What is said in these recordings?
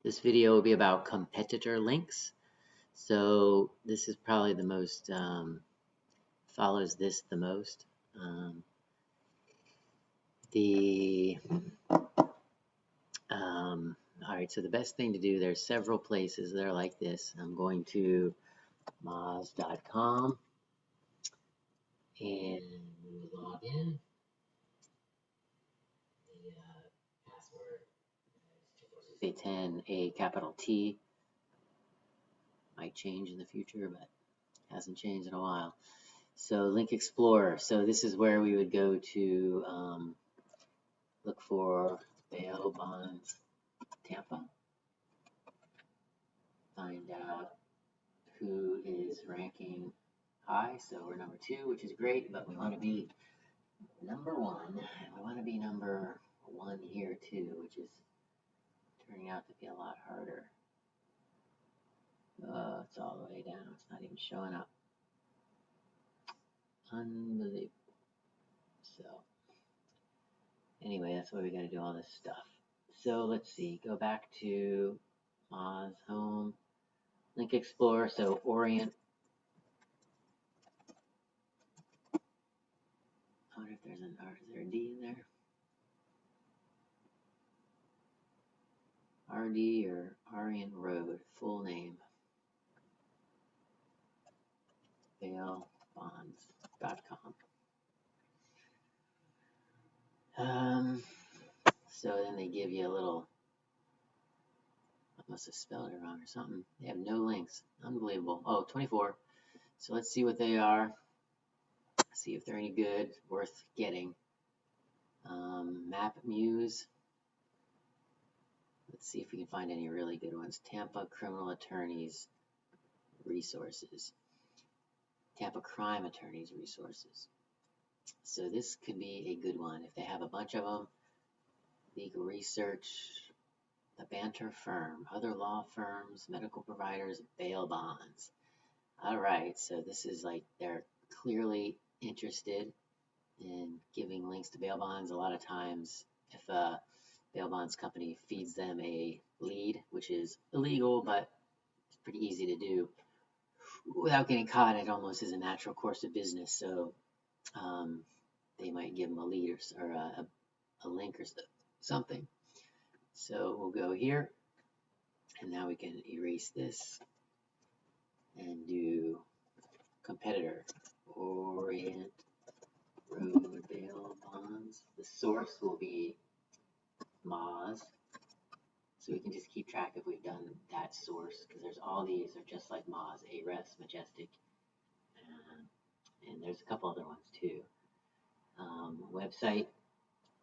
This video will be about competitor links. So this is probably the most, follows this the most. All right, so the best thing to do, there's several places that are like this. I'm going to moz.com and log in. The password is 10, a capital T. Might change in the future, but hasn't changed in a while. So Link Explorer. So this is where we would go to look for bail bonds Tampa. Find out who is ranking high. So we're number 2, which is great, but we want to be number 1. And we want to be number 1 here too, which is turning out to be a lot harder. It's all the way down. It's not even showing up. Unbelievable. So anyway, that's why we got to do all this stuff. So let's see. Go back to Moz Home, Link Explorer. So Orient. I wonder if there's an R. Is there a D in there? RD or Orient Road, full name. Bailbonds.com. So then they give you a little, I must have spelled it wrong or something. They have no links. Unbelievable. Oh, 24. So let's see what they are. See if they're any good, worth getting. Map Muse. Let's see if we can find any really good ones. Tampa Criminal Attorneys Resources. Tampa Crime Attorneys Resources. So this could be a good one. If they have a bunch of them. Legal Research. The Banter Firm. Other law firms. Medical providers. Bail bonds. Alright, so this is like they're clearly interested in giving links to bail bonds. A lot of times if a bail bonds company feeds them a lead, which is illegal, but it's pretty easy to do without getting caught. It almost is a natural course of business. So they might give them a lead or a link or something. So we'll go here, and now we can erase this and do competitor Orient Road bail bonds. The source will be Moz. So we can just keep track if we've done that source, because there's all these are just like Moz, ARES, Majestic, and there's a couple other ones too. Website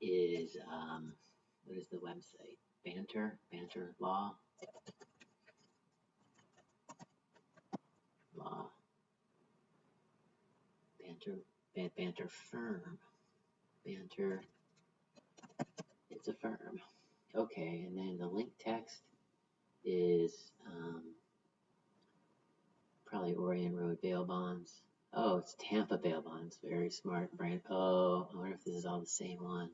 is, what is the website? Banter Law. Banter Firm. Banter, it's a firm. Okay, and then the link text is probably Orient Road bail bonds. Oh, it's Tampa bail bonds. Very smart brand. Oh, I wonder if this is all the same one.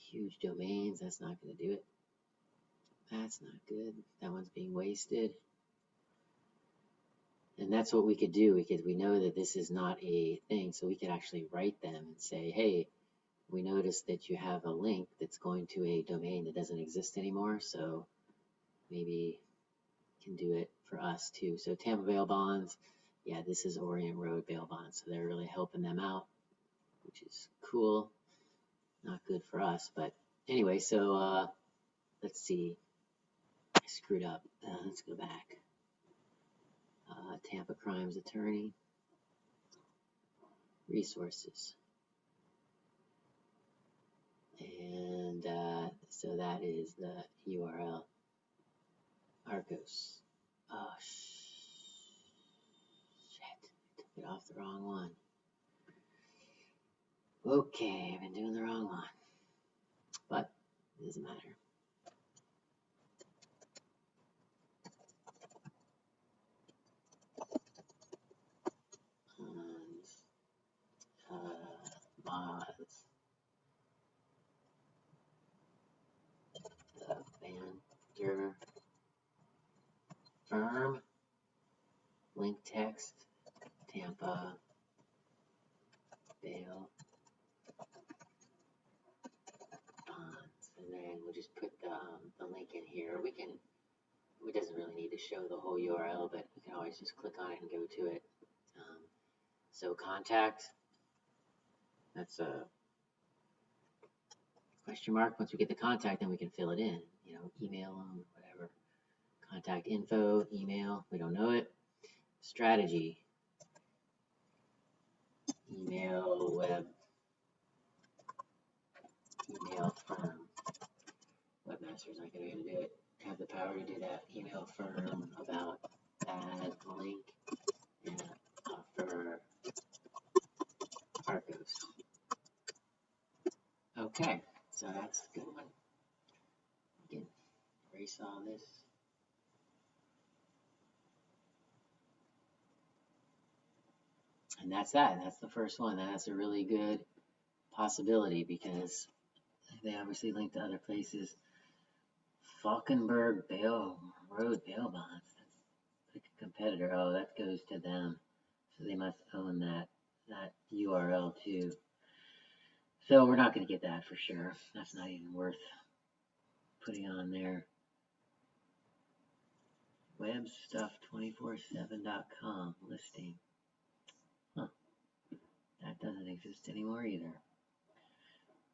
Huge domains. That's not going to do it. That's not good. That one's being wasted. And that's what we could do, because we know that this is not a thing. So we could actually write them and say, hey, we noticed that you have a link that's going to a domain that doesn't exist anymore. So maybe can do it for us too. So Tampa bail bonds. Yeah, this is Orient Road bail bonds. So they're really helping them out, which is cool. Not good for us, but anyway, so let's see. I screwed up. Let's go back. Tampa Crimes Attorney. Resources. And so that is the URL. Arcos. Oh, shit. I took it off the wrong one. Okay, I've been doing the wrong one. But it doesn't matter. Moz. The enter firm, link text, Tampa bail bonds, and then we'll just put the link in here. It doesn't really need to show the whole URL, but we can always just click on it and go to it. So contact, that's a question mark. Once we get the contact, then we can fill it in, you know, email them, whatever. Contact info, email, we don't know it. Strategy, email, web, email firm. Webmaster's not going to be able to do it. Have the power to do that. Email firm about add link and offer Arcos. Okay, so that's a good one. Again, erase all this. And that's that. That's the first one. That's a really good possibility because they obviously link to other places. Falkenberg Road bail bonds. That's like a competitor. Oh, that goes to them. So they must own that URL too. So we're not going to get that for sure. That's not even worth putting on there. Webstuff247.com listing. Huh. That doesn't exist anymore either.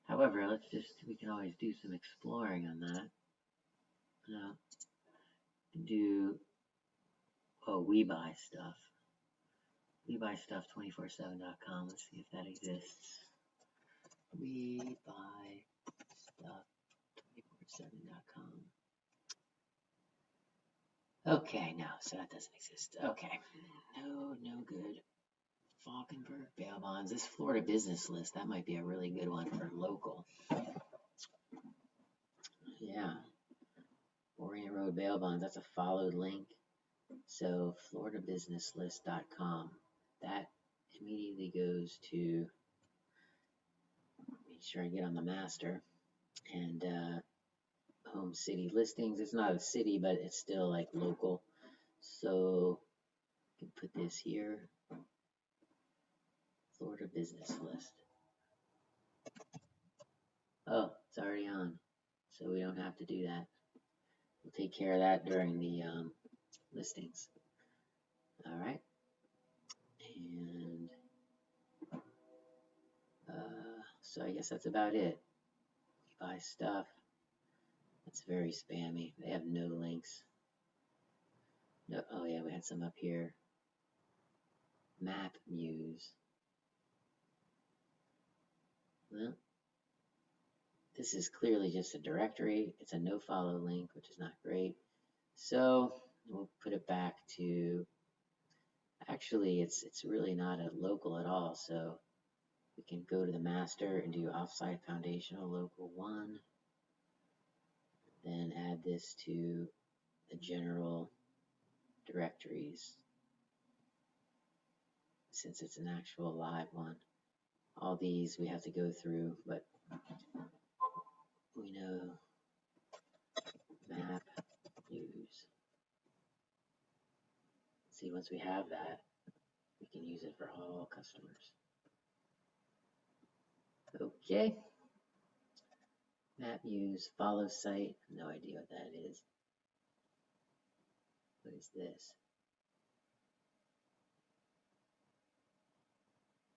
However, we can always do some exploring on that. We buy stuff. We buy stuff247.com. Let's see if that exists. We buy stuff247.com. Okay, no, so that doesn't exist. Okay, no good. Falkenberg bail bonds. This Florida business list, that might be a really good one for local. Yeah. Orient Road bail bonds, that's a followed link. So floridabusinesslist.com. That immediately goes to, make sure I get on the master, and home city listings. It's not a city, but it's still like local. So you can put this here, Florida business list. Oh, it's already on, so we don't have to do that. We'll take care of that during the listings. All right, and so I guess that's about it. We buy stuff. That's very spammy. They have no links. No, oh yeah, we had some up here. Map Muse. Well, this is clearly just a directory. It's a no follow link, which is not great. So we'll put it back to, actually it's really not a local at all. So we can go to the master and do offsite foundational local 1. Then add this to the general directories, since it's an actual live one. All these we have to go through, but we know map use. See, once we have that, we can use it for all customers. Okay. Map use, follow site, no idea what that is. What is this?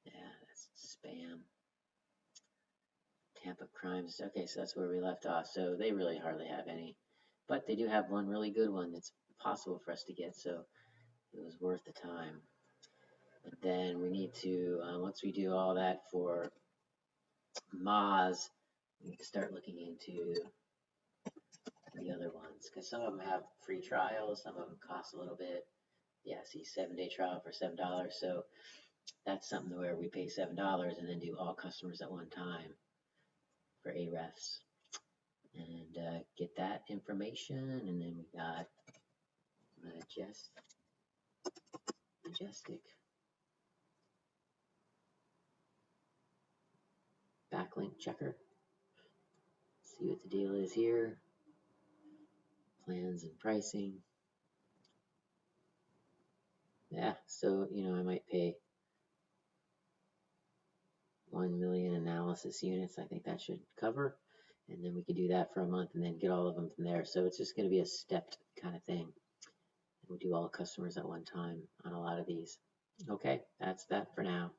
Yeah, that's spam. Tampa crimes. Okay, so that's where we left off. So they really hardly have any, but they do have one really good one that's possible for us to get, so it was worth the time. And then we need to, once we do all that for Moz, we need to start looking into the other ones, because some of them have free trials, some of them cost a little bit. Yeah, see, 7-day trial for $7. So that's something where we pay $7 and then do all customers at one time for AREFs, and get that information. And then we got Majestic backlink checker. See what the deal is here. plans and pricing. Yeah, so, I might pay 1 million analysis units. I think that should cover. And then we could do that for a month and then get all of them from there. So it's just going to be a stepped kind of thing. We'll do all customers at one time on a lot of these. Okay, that's that for now.